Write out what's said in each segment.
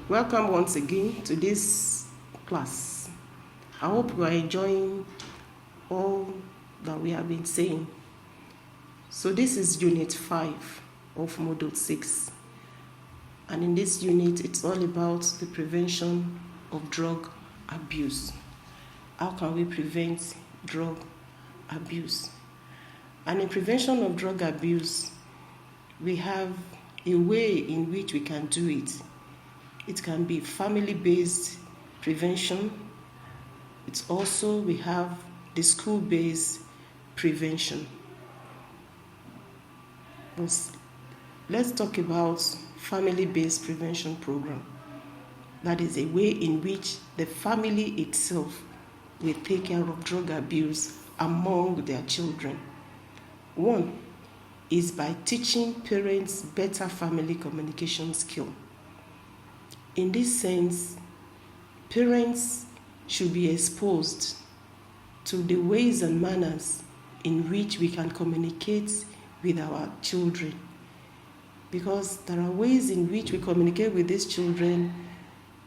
Welcome once again to this class. I hope you are enjoying all that we have been saying. So this is Unit 5 of Module 6. And in this unit, it's all about the prevention of drug abuse. How can we prevent drug abuse? And in prevention of drug abuse, we have a way in which we can do it. It can be family-based prevention. It's also, we have the school-based prevention. Let's talk about family-based prevention program. That is a way in which the family itself will take care of drug abuse among their children. One is by teaching parents better family communication skill. In this sense, parents should be exposed to the ways and manners in which we can communicate with our children. Because there are ways in which we communicate with these children.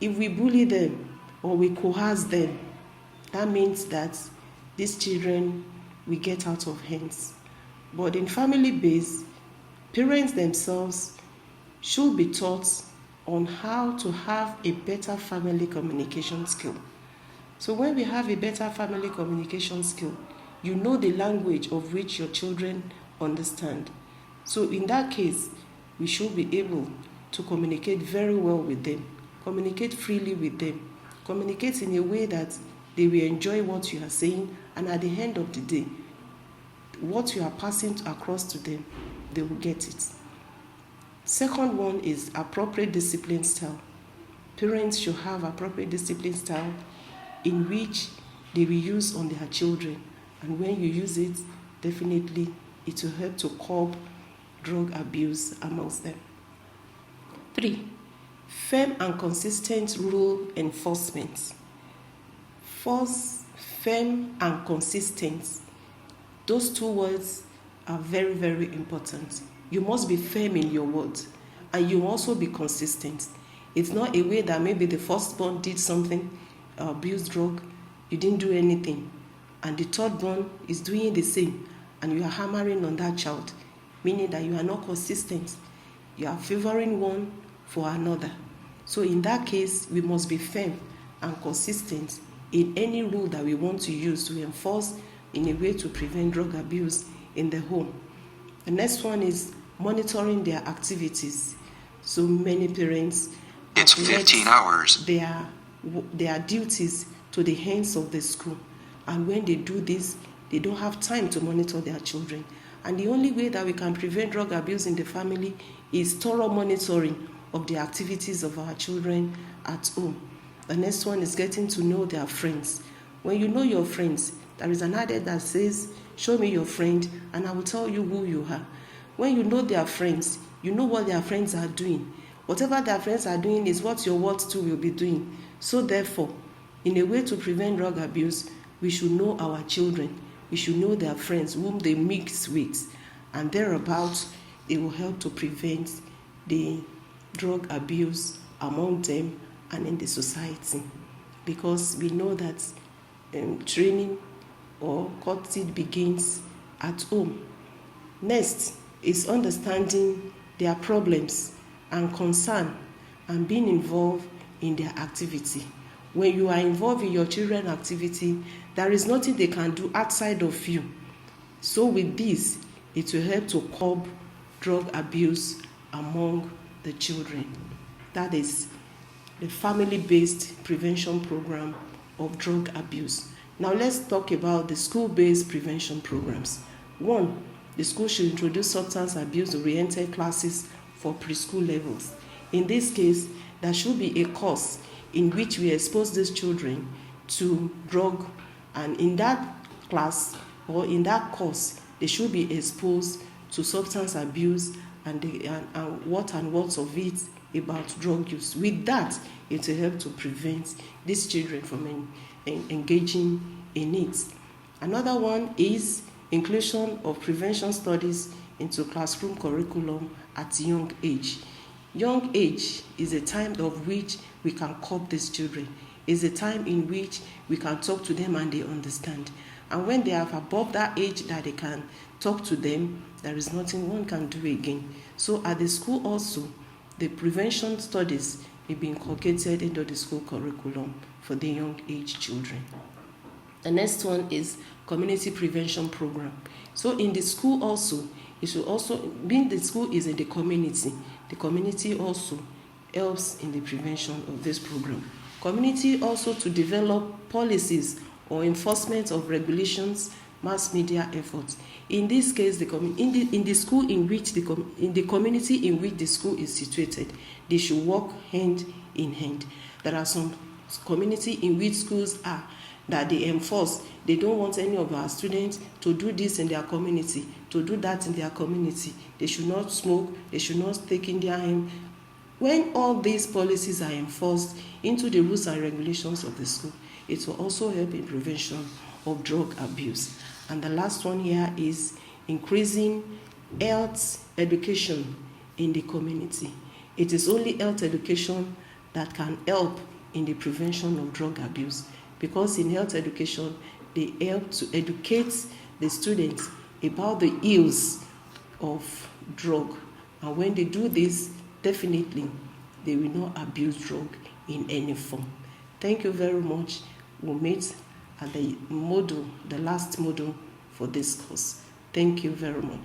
If we bully them or we coerce them, that means that these children will get out of hands. But in family-based, parents themselves should be taught on how to have a better family communication skill. So when we have a better family communication skill, you know the language of which your children understand. So in that case, we should be able to communicate very well with them, communicate freely with them, communicate in a way that they will enjoy what you are saying, and at the end of the day, what you are passing across to them, they will get it. Second one is appropriate discipline style. Parents should have appropriate discipline style in which they will use on their children. And when you use it, definitely it will help to curb drug abuse amongst them. 3, firm and consistent rule enforcement. First, firm and consistent. Those two words are very, very important. You must be firm in your words, and you also be consistent. It's not a way that maybe the firstborn did something, abused drug, you didn't do anything, and the thirdborn is doing the same, and you are hammering on that child, meaning that you are not consistent. You are favoring one for another. So in that case, we must be firm and consistent in any rule that we want to use to enforce in a way to prevent drug abuse in the home. The next one is monitoring their activities. So many parents it's 15 hours. Their duties to the hands of the school, and when they do this, they don't have time to monitor their children. And the only way that we can prevent drug abuse in the family is thorough monitoring of the activities of our children at home. The next one is getting to know their friends. When you know your friends, there is an adage that says, show me your friend and I will tell you who you are. When you know their friends, you know what their friends are doing. Whatever their friends are doing is what your words too will be doing. So therefore, in a way to prevent drug abuse, we should know our children. We should know their friends, whom they mix with. And thereabout, it will help to prevent the drug abuse among them and in the society. Because we know that training or courtship begins at home. Next is understanding their problems and concern and being involved in their activity. When you are involved in your children's activity, there is nothing they can do outside of you. So with this, it will help to curb drug abuse among the children. That is the family-based prevention program of drug abuse. Now let's talk about the school-based prevention programs. 1, the school should introduce substance abuse-oriented classes for preschool levels. In this case, there should be a course in which we expose these children to drug, and in that class or in that course, they should be exposed to substance abuse and what of it about drug use. With that, it will help to prevent these children from engaging in it. Another one is inclusion of prevention studies into classroom curriculum at a young age. Young age is a time of which we can cope these children. It's a time in which we can talk to them and they understand. And when they have above that age that they can talk to them, there is nothing one can do again. So at the school also, the prevention studies may be inculcated into the school curriculum for the young age children. The next one is community prevention program. So in the school also, it should also, being the school is in the community also helps in the prevention of this program. Community also to develop policies or enforcement of regulations, mass media efforts. In this case, in the school in which in the community in which the school is situated, they should work hand in hand. There are some community in which schools are that they enforce. They don't want any of our students to do this in their community, to do that in their community. They should not smoke, they should not take in their hand. When all these policies are enforced into the rules and regulations of the school, it will also help in prevention of drug abuse. And the last one here is increasing health education in the community. It is only health education that can help in the prevention of drug abuse, because in health education, they help to educate the students about the ills of drug. And when they do this, definitely they will not abuse drug in any form. Thank you very much. We'll meet at the last module for this course. Thank you very much.